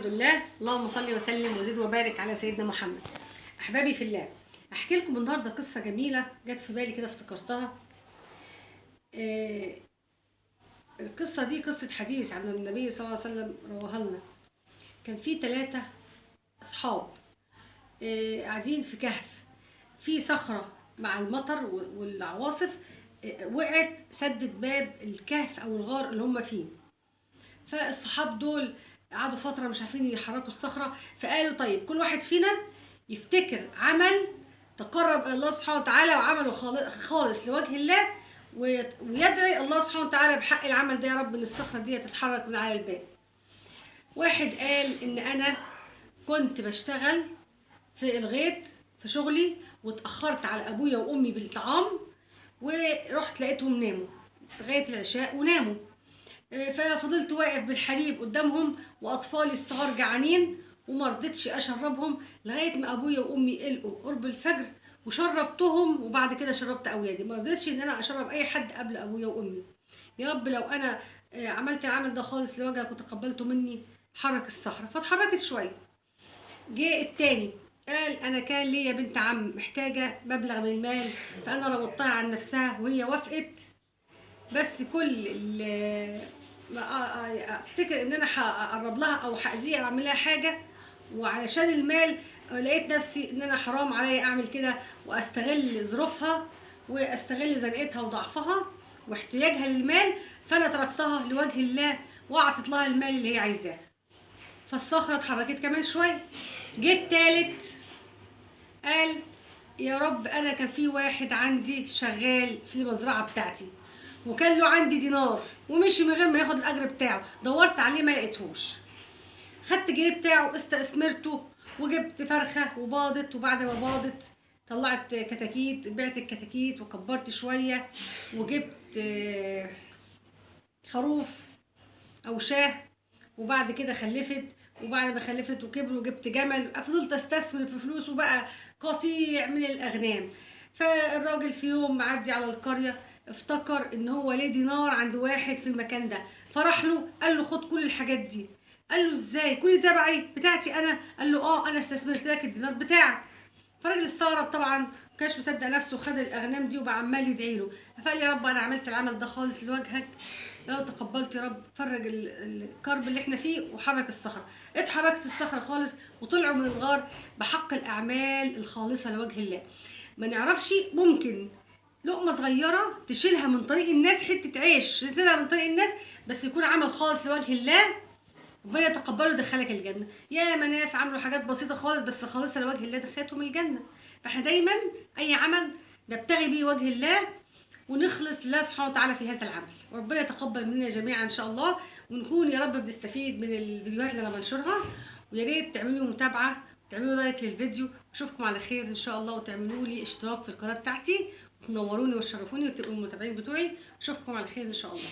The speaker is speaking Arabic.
لله. اللهم صل وسلم وزد وبارك على سيدنا محمد. احبابي في الله، احكي لكم النهارده قصه جميله جت في بالي كده افتكرتها. القصه دي قصه حديث عن النبي صلى الله عليه وسلم رواها لنا. كان في 3 اصحاب قاعدين في كهف، في صخره مع المطر والعواصف وقعت سدت باب الكهف او الغار اللي هم فيه. فالصحاب دول قعدوا فتره مش عارفين يحركوا الصخره، فقالوا طيب كل واحد فينا يفتكر عمل تقرب الى الله سبحانه وتعالى وعمله خالص لوجه الله، ويدعي الله سبحانه وتعالى بحق العمل ده يا رب ان الصخره دي تتحرك من على الباب. واحد قال ان انا كنت بشتغل في الغيط في شغلي واتاخرت على ابويا وامي بالطعام، ورحت لقيتهم ناموا لغايه العشاء وناموا، ففضلت واقف بالحليب قدامهم واطفالي الصغار جعانين وما رضيتش اشربهم لغايه ما ابويا وامي قلقوا قرب الفجر وشربتهم، وبعد كده شربت اولادي. ما رضيتش ان انا اشرب اي حد قبل ابويا وامي. يا رب لو انا عملت العمل ده خالص لوجهك وتقبلته مني حرك الصخره. فاتحركت شويه. جه التاني قال انا كان ليا بنت عم محتاجه مبلغ من المال، فانا روضتها عن نفسها وهي وافقت، بس كل افتكر ان انا هقرب لها او هاذيها او اعمل لها حاجه، وعلشان المال لقيت نفسي ان انا حرام عليا اعمل كده واستغل ظروفها واستغل زنقتها وضعفها واحتياجها للمال، فانا تركتها لوجه الله واعطيت لها المال اللي هي عايزاه. فالصخره اتحركت كمان شويه. جه التالت قال يا رب انا كان في واحد عندي شغال في المزرعه بتاعتي وكان له عندي دينار ومشي من غير ما ياخد الاجر بتاعه، دورت عليه ما لقيتهوش، خدت الجنيه بتاعه استثمرته وجبت فرخه وباضت، وبعد ما باضت طلعت كتاكيت، بعت الكتاكيت وكبرت شويه وجبت خروف او شاه، وبعد كده خلفت، وبعد ما خلفت وكبروا وجبت جمل، فضلت استثمر في فلوس وبقى قطيع من الاغنام. فالراجل في يوم معدي على القريه افتكر ان هو ليه دينار عند واحد في المكان ده، فراح له قال له خد كل الحاجات دي. قال له ازاي كل ده بتاعتي انا؟ قال له انا استثمرت لك الدينار بتاعك. فالراجل استغرب طبعا، مكانش مصدق نفسه، خد الاغنام دي وبقى عمال يدعي له. فقال يا رب انا عملت العمل ده خالص لوجهك، لو تقبلت يا رب فرج الكرب اللي احنا فيه وحرك الصخره. اتحركت الصخره خالص وطلعوا من الغار بحق الاعمال الخالصه لوجه الله. ما نعرفش، ممكن لقمه صغيره تشيلها من طريق الناس، حته عيش تشيلها من طريق الناس، بس يكون عمل خالص لوجه الله ربنا يتقبله دخلك الجنه. يا ما ناس عملوا حاجات بسيطه خالص بس خالصه لوجه الله دخلتهم الجنه. فاحنا دايما اي عمل نبتغي بيه وجه الله ونخلص لله سبحانه وتعالى في هذا العمل، وربنا يتقبل منا جميعا ان شاء الله، ونكون يا رب بنستفيد من الفيديوهات اللي انا بنشرها. ويا ريت تعملوا متابعه وتعملوا لايك للفيديو. اشوفكم على خير ان شاء الله، وتعملوا لي اشتراك في القناه بتاعتي وتنوروني وتشرفوني وتبقوا المتابعين بتوعي. اشوفكم على خير ان شاء الله.